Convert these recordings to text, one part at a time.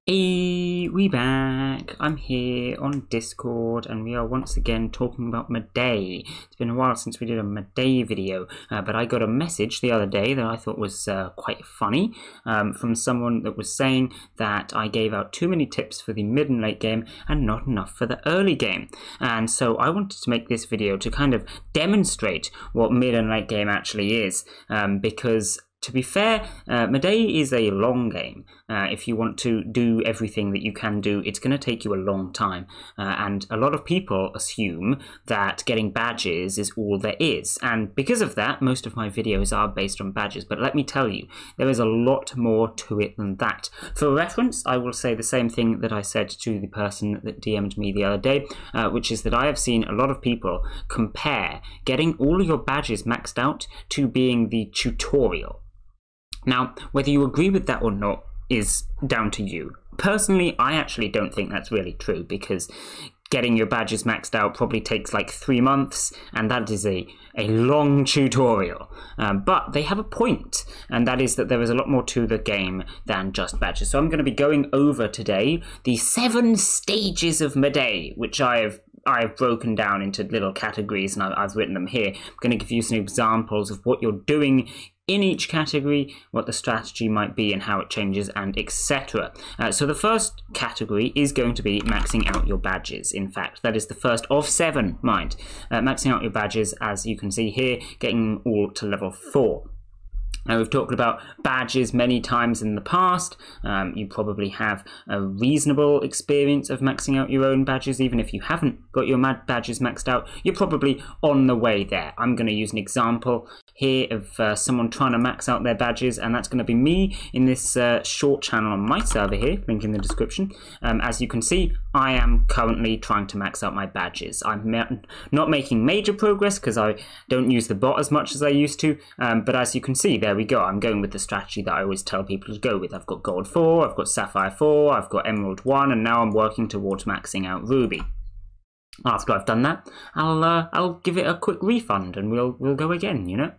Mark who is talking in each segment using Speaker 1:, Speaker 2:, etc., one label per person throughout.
Speaker 1: Hey, we back. I'm here on Discord and we are once again talking about Mudae. It's been a while since we did a Mudae video, but I got a message the other day that I thought was quite funny from someone that was saying that I gave out too many tips for the mid and late game and not enough for the early game. And so I wanted to make this video to kind of demonstrate what mid and late game actually is, because to be fair, Mudae is a long game. If you want to do everything that you can do, it's going to take you a long time. And a lot of people assume that getting badges is all there is. And because of that, most of my videos are based on badges. But let me tell you, there is a lot more to it than that. For reference, I will say the same thing that I said to the person that DM'd me the other day, which is that I have seen a lot of people compare getting all of your badges maxed out to being the tutorial. Now, whether you agree with that or not is down to you. Personally, I actually don't think that's really true, because getting your badges maxed out probably takes like 3 months, and that is a long tutorial. But they have a point, and that is that there is a lot more to the game than just badges. So I'm going to be going over today the 7 stages of Mudae, which I've broken down into little categories, and I've written them here. I'm going to give you some examples of what you're doing in each category, what the strategy might be and how it changes, and etc. So the first category is going to be maxing out your badges. In fact, that is the first of 7, mind. Maxing out your badges, as you can see here, getting all to level 4. Now, we've talked about badges many times in the past. You probably have a reasonable experience of maxing out your own badges. Even if you haven't got your badges maxed out, you're probably on the way there. I'm going to use an example here of someone trying to max out their badges, and that's going to be me in this short channel on my server here, link in the description. As you can see, I am currently trying to max out my badges. I'm not making major progress because I don't use the bot as much as I used to, but as you can see, there we go. I'm going with the strategy that I always tell people to go with. I've got Gold 4, I've got Sapphire 4, I've got Emerald 1, and now I'm working towards maxing out Ruby. After I've done that, I'll give it a quick refund and we'll go again, you know?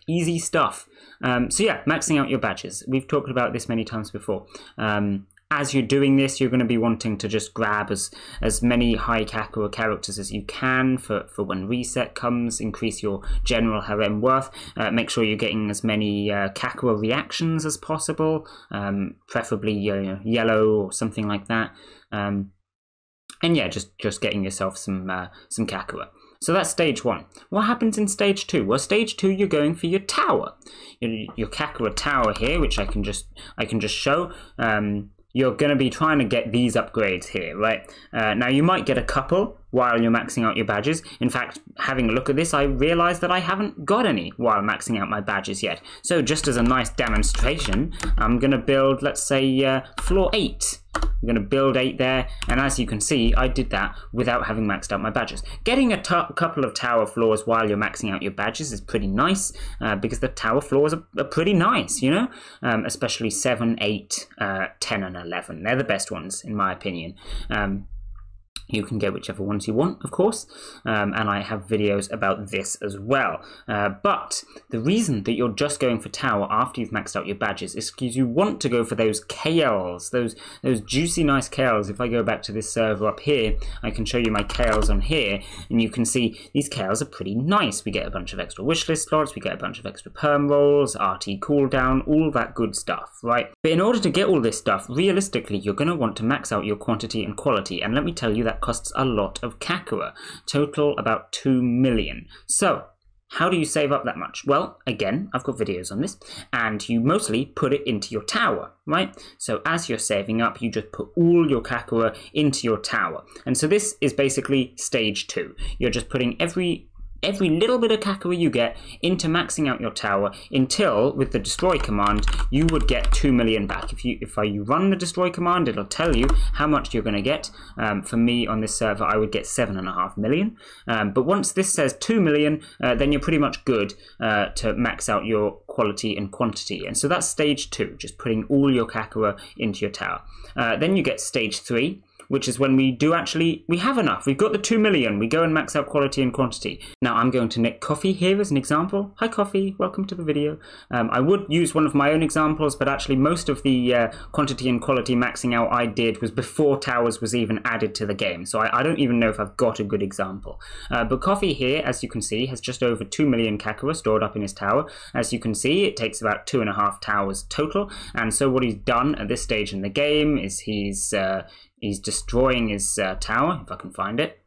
Speaker 1: Easy stuff. So yeah, maxing out your badges. We've talked about this many times before. As you're doing this, you're going to be wanting to just grab as many high Kakura characters as you can for when reset comes, increase your general harem worth, make sure you're getting as many Kakura reactions as possible, preferably yellow or something like that. And yeah, just getting yourself some Kakura. So that's stage 1. What happens in stage 2? Well, stage 2, you're going for your tower, your Kakura tower here, which I can just show. You're going to be trying to get these upgrades here, right? Now, you might get a couple while you're maxing out your badges. In fact, having a look at this, I realized that I haven't got any while maxing out my badges yet. So just as a nice demonstration, I'm going to build, let's say, floor 8. I'm going to build 8 there, and as you can see, I did that without having maxed out my badges. Getting a couple of tower floors while you're maxing out your badges is pretty nice, because the tower floors are pretty nice, you know? Especially 7, 8, 10, and 11. They're the best ones, in my opinion. You can get whichever ones you want, of course, and I have videos about this as well. But the reason that you're just going for tower after you've maxed out your badges is because you want to go for those KLs, those juicy nice KLs. If I go back to this server up here, I can show you my KLs on here, and you can see these KLs are pretty nice. We get a bunch of extra wishlist slots, we get a bunch of extra perm rolls, RT cooldown, all that good stuff, right? But in order to get all this stuff, realistically, you're going to want to max out your quantity and quality, and let me tell you that costs a lot of Kakura, total about 2 million. So how do you save up that much? Well, again, I've got videos on this, and you mostly put it into your tower, right? So as you're saving up, you just put all your Kakura into your tower. And so this is basically stage 2. You're just putting every little bit of Kakura you get into maxing out your tower until, with the destroy command, you would get 2 million back. If you run the destroy command, it'll tell you how much you're going to get. For me on this server, I would get 7.5 million. But once this says 2 million, then you're pretty much good to max out your quality and quantity. And so that's stage 2, just putting all your Kakura into your tower. Then you get stage 3, which is when we have enough. We've got the 2 million. We go and max out quality and quantity. Now I'm going to nick Coffee here as an example. Hi Coffee, welcome to the video. I would use one of my own examples, but actually most of the quantity and quality maxing out I did was before towers was even added to the game. So I don't even know if I've got a good example. But Coffee here, as you can see, has just over 2 million Kakura stored up in his tower. As you can see, it takes about 2.5 towers total. And so what he's done at this stage in the game is he's destroying his tower, if I can find it.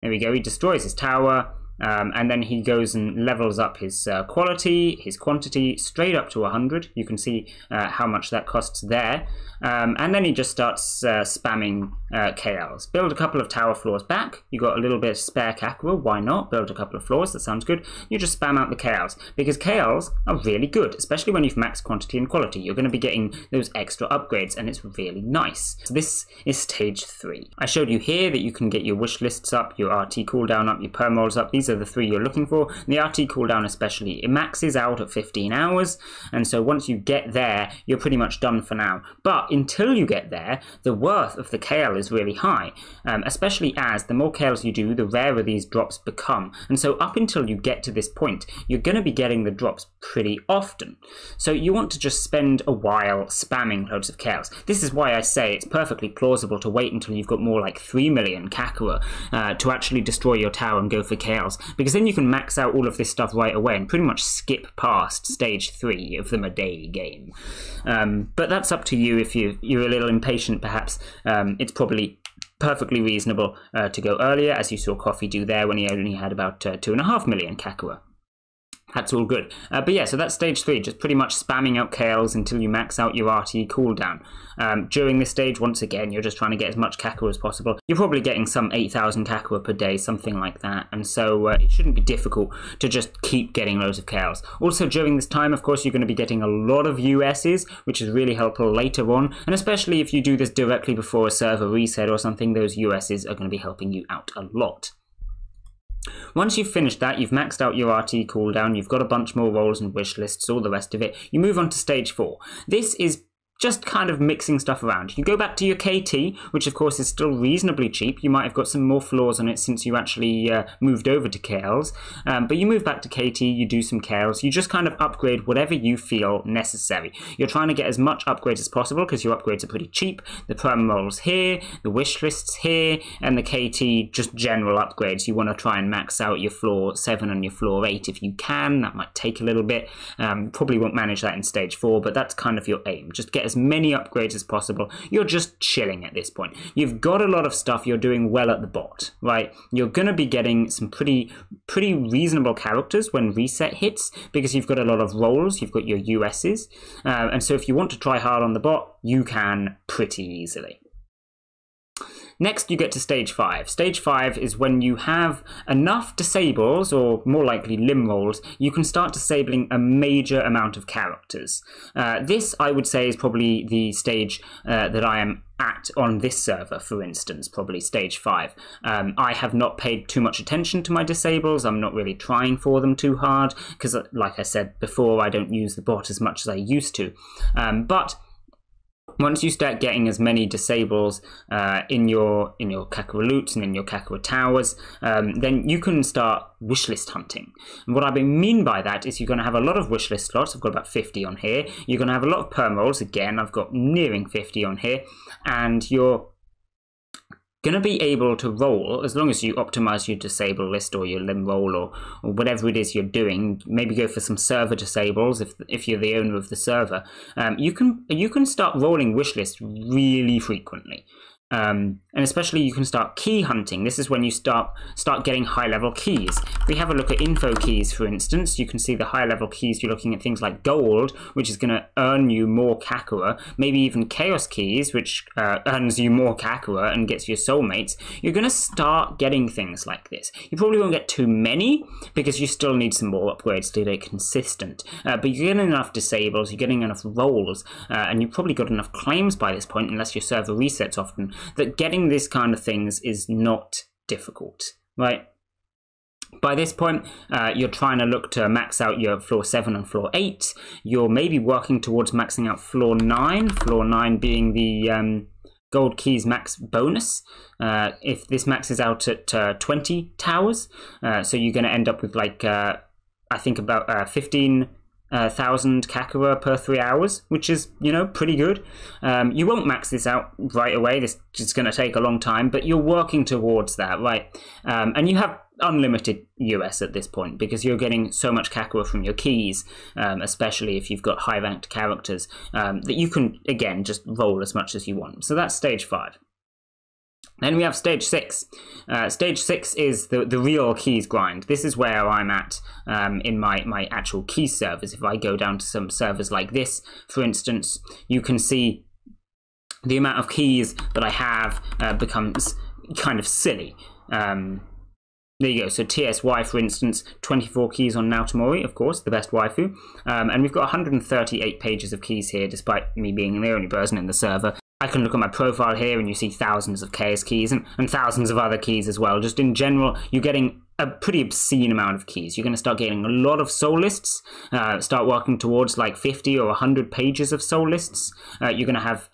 Speaker 1: There we go, he destroys his tower, and then he goes and levels up his quality, his quantity, straight up to 100. You can see how much that costs there. And then he just starts spamming KLs. Build a couple of tower floors back. You got a little bit of spare Kakura, why not? Build a couple of floors, that sounds good. You just spam out the KLs, because KLs are really good, especially when you've maxed quantity and quality. You're going to be getting those extra upgrades, and it's really nice. So this is stage 3. I showed you here that you can get your wish lists up, your RT cooldown up, your perm rolls up. These are the 3 you're looking for. The RT cooldown especially, it maxes out at 15 hours, and so once you get there, you're pretty much done for now. But until you get there, the worth of the KL is really high, especially as the more KLs you do, the rarer these drops become. And so up until you get to this point, you're going to be getting the drops pretty often. So you want to just spend a while spamming loads of KLs. This is why I say it's perfectly plausible to wait until you've got more like 3 million Kakura to actually destroy your tower and go for KLs, because then you can max out all of this stuff right away and pretty much skip past stage 3 of the Mudae game. But that's up to you. If you're a little impatient, perhaps it's probably perfectly reasonable to go earlier, as you saw Coffee do there when he only had about 2.5 million Kakura. That's all good. But yeah, so that's stage 3, just pretty much spamming out KLs until you max out your RT cooldown. During this stage, once again, you're just trying to get as much Kakura as possible. You're probably getting some 8,000 Kakura per day, something like that. And so it shouldn't be difficult to just keep getting loads of KLs. Also, during this time, of course, you're going to be getting a lot of USs, which is really helpful later on. And especially if you do this directly before a server reset or something, those USs are going to be helping you out a lot. Once you've finished that, you've maxed out your RT cooldown, you've got a bunch more rolls and wish lists, all the rest of it, you move on to stage 4. This is just kind of mixing stuff around. You go back to your KT, which of course is still reasonably cheap. You might have got some more floors on it since you actually moved over to KLs. But you move back to KT, you do some KLs, you just kind of upgrade whatever you feel necessary. You're trying to get as much upgrades as possible because your upgrades are pretty cheap. The perm rolls here, the wish lists here, and the KT, just general upgrades. You want to try and max out your floor 7 and your floor 8 if you can. That might take a little bit. Probably won't manage that in stage 4, but that's kind of your aim. Just get as many upgrades as possible. You're just chilling at this point. You've got a lot of stuff. You're doing well at the bot, right? You're going to be getting some pretty reasonable characters when reset hits because you've got a lot of rolls. You've got your USs. And so if you want to try hard on the bot, you can pretty easily. Next, you get to stage 5. Stage 5 is when you have enough disables, or more likely limb rolls, you can start disabling a major amount of characters. This, I would say, is probably the stage that I am at on this server, for instance, probably stage 5. I have not paid too much attention to my disables. I'm not really trying for them too hard, because, like I said before, I don't use the bot as much as I used to. But once you start getting as many disables in your Kakura loots and in your Kakura towers, then you can start wishlist hunting. And what I mean by that is you're going to have a lot of wishlist slots. I've got about 50 on here. You're going to have a lot of perm rolls. Again, I've got nearing 50 on here. And you're going to be able to roll, as long as you optimize your disable list or your limb roll or whatever it is you're doing. Maybe go for some server disables if you're the owner of the server. You can start rolling wish lists really frequently. And especially you can start key hunting. This is when you start getting high level keys. If we have a look at info keys, for instance, you can see the high level keys. You're looking at things like gold, which is going to earn you more Kakura, maybe even chaos keys, which earns you more Kakura and gets your soulmates. You're going to start getting things like this. You probably won't get too many because you still need some more upgrades to stay consistent, but you're getting enough disables, you're getting enough rolls, and you've probably got enough claims by this point, unless your server resets often, that getting this kind of things is not difficult, right? By this point, you're trying to look to max out your floor 7 and floor 8. You're maybe working towards maxing out floor 9, floor 9 being the gold keys max bonus. If this maxes out at 20 towers, so you're going to end up with like I think about 15,000 Kakura per 3 hours, which is, you know, pretty good. You won't max this out right away. This is going to take a long time, but you're working towards that, right? And you have unlimited US at this point because you're getting so much Kakura from your keys, especially if you've got high-ranked characters, that you can, again, just roll as much as you want. So that's stage 5. Then we have stage 6. Stage 6 is the real keys grind. This is where I'm at in my actual key servers. If I go down to some servers like this, for instance, you can see the amount of keys that I have becomes kind of silly. There you go. So TSY, for instance, 24 keys on Naotomori, of course, the best waifu. And we've got 138 pages of keys here, despite me being the only person in the server. I can look at my profile here and you see thousands of KS keys and thousands of other keys as well. Just in general, you're getting a pretty obscene amount of keys. You're going to start getting a lot of soul lists, start working towards like 50 or 100 pages of soul lists. You're going to have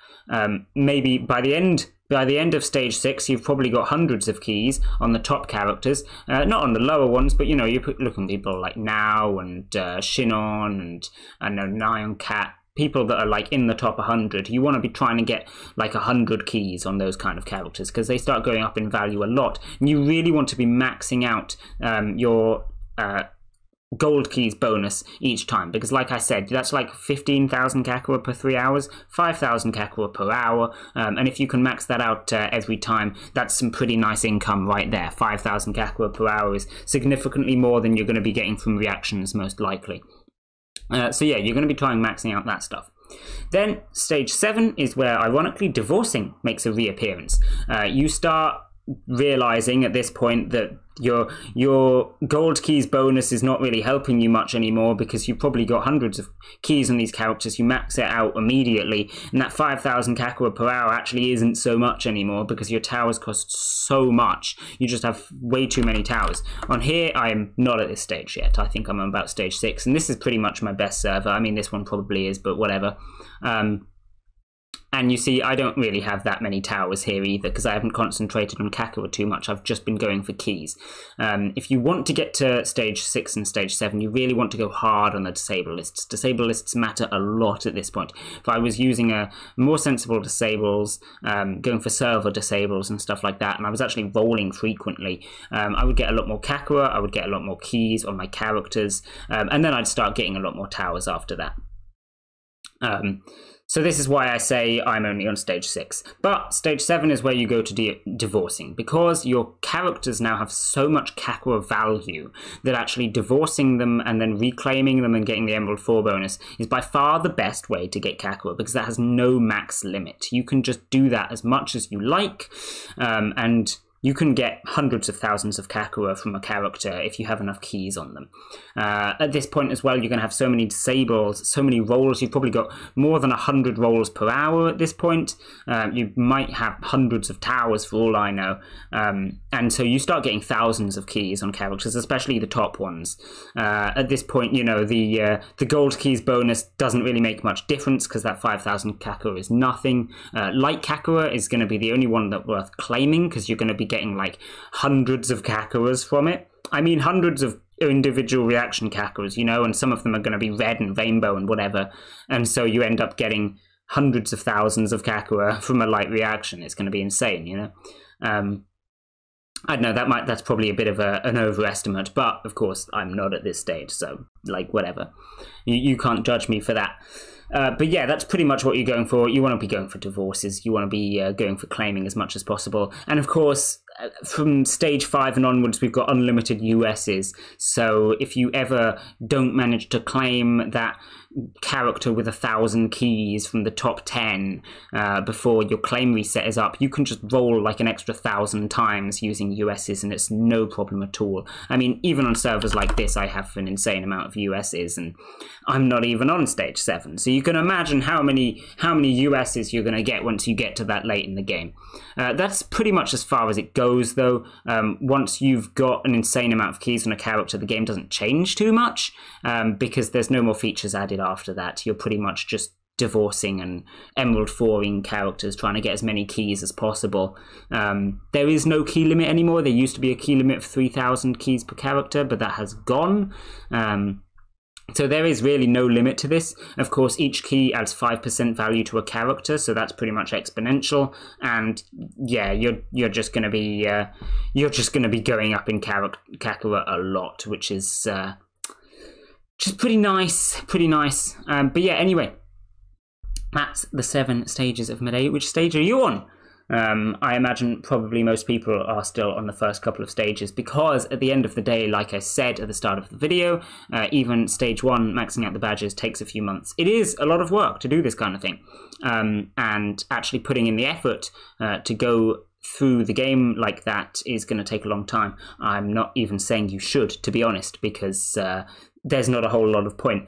Speaker 1: maybe by the end of stage 6, you've probably got hundreds of keys on the top characters, not on the lower ones, but you know, you look at people like Now and Shinon and I know Nyan Cat. People that are like in the top 100, you want to be trying to get like 100 keys on those kind of characters because they start going up in value a lot. And you really want to be maxing out your gold keys bonus each time because, like I said, that's like 15,000 Kakura per 3 hours, 5,000 Kakura per hour, and if you can max that out every time, that's some pretty nice income right there. 5,000 Kakura per hour is significantly more than you're going to be getting from reactions, most likely. So yeah, you're going to be trying maxing out that stuff. Then stage 7 is where, ironically, divorcing makes a reappearance. You start realizing at this point that your gold keys bonus is not really helping you much anymore because you've probably got hundreds of keys on these characters. You max it out immediately, and that 5,000 Kakura per hour actually isn't so much anymore because your towers cost so much. You just have way too many towers. On here, I am not at this stage yet. I think I'm on about stage 6, and this is pretty much my best server. I mean, this one probably is, but whatever. And you see, I don't really have that many towers here either because I haven't concentrated on Kakura too much. I've just been going for keys. If you want to get to stage 6 and stage 7, you really want to go hard on the disable lists. Disable lists matter a lot at this point. If I was using a more sensible disables, going for server disables and stuff like that, and I was actually rolling frequently, I would get a lot more Kakura, I would get a lot more keys on my characters, and then I'd start getting a lot more towers after that. So this is why I say I'm only on stage 6. But stage 7 is where you go to divorcing, because your characters now have so much Kakura value that actually divorcing them and then reclaiming them and getting the Emerald 4 bonus is by far the best way to get Kakura, because that has no max limit. You can just do that as much as you like, and you can get hundreds of thousands of Kakura from a character if you have enough keys on them. At this point as well, you're going to have so many disables, so many rolls. You've probably got more than 100 rolls per hour at this point. You might have hundreds of towers for all I know. And so you start getting thousands of keys on characters, especially the top ones. At this point, you know, the gold keys bonus doesn't really make much difference because that 5,000 Kakura is nothing. Light Kakura is going to be the only one that's worth claiming because you're going to be getting like hundreds of Kakuras from it. I mean hundreds of individual reaction Kakuras, you know, and some of them are going to be red and rainbow and whatever, and so you end up getting hundreds of thousands of Kakura from a light reaction. It's going to be insane, you know. I don't know, that's probably a bit of an overestimate, but of course I'm not at this stage, so like whatever. You can't judge me for that. But yeah, that's pretty much what you're going for. You want to be going for divorces. You want to be going for claiming as much as possible. And of course, from stage 5 and onwards, we've got unlimited USs. So if you ever don't manage to claim that character with 1,000 keys from the top 10 before your claim reset is up, you can just roll like an extra 1,000 times using USs, and it's no problem at all. I mean, even on servers like this, I have an insane amount of USs, and I'm not even on stage 7. So you can imagine how many USs you're going to get once you get to that late in the game. That's pretty much as far as it goes, though. Once you've got an insane amount of keys on a character, the game doesn't change too much because there's no more features added after that. You're pretty much just divorcing and Emerald 4ing characters, trying to get as many keys as possible. There is no key limit anymore. There used to be a key limit of 3,000 keys per character, but that has gone. So there is really no limit to this. Of course, each key adds 5% value to a character, so that's pretty much exponential. And yeah, you're just going to be going up in Kakarot a lot, which is just pretty nice, but yeah, anyway, that's the 7 stages of Mudae. Which stage are you on? I imagine probably most people are still on the first couple of stages, because at the end of the day, like I said at the start of the video, even stage 1, maxing out the badges, takes a few months. It is a lot of work to do this kind of thing, and actually putting in the effort to go through the game like that is going to take a long time. I'm not even saying you should, to be honest, because there's not a whole lot of point.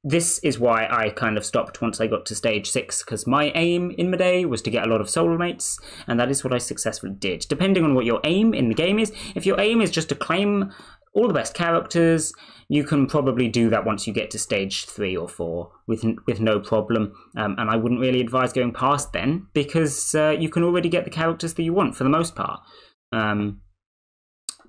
Speaker 1: This is why I kind of stopped once I got to stage 6, because my aim in Mudae was to get a lot of soulmates, and that is what I successfully did. Depending on what your aim in the game is, if your aim is just to claim all the best characters, you can probably do that once you get to stage 3 or 4 with no problem. And I wouldn't really advise going past then, because you can already get the characters that you want for the most part.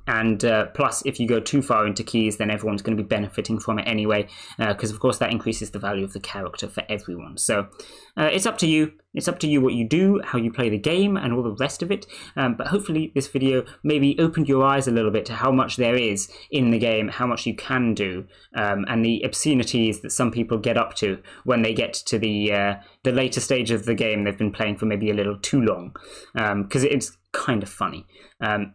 Speaker 1: And plus, if you go too far into keys, then everyone's going to be benefiting from it anyway, because of course that increases the value of the character for everyone. So it's up to you. It's up to you what you do, how you play the game, and all the rest of it. But hopefully this video maybe opened your eyes a little bit to how much there is in the game, how much you can do, and the obscenities that some people get up to when they get to the later stage of the game they've been playing for maybe a little too long, because it's kind of funny.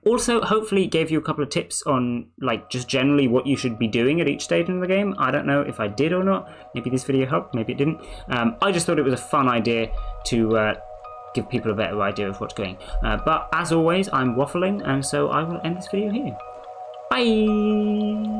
Speaker 1: Also, hopefully gave you a couple of tips on, like, just generally what you should be doing at each stage in the game. I don't know if I did or not. Maybe this video helped, maybe it didn't. I just thought it was a fun idea to give people a better idea of what's going. But as always, I'm waffling, and so I will end this video here. Bye!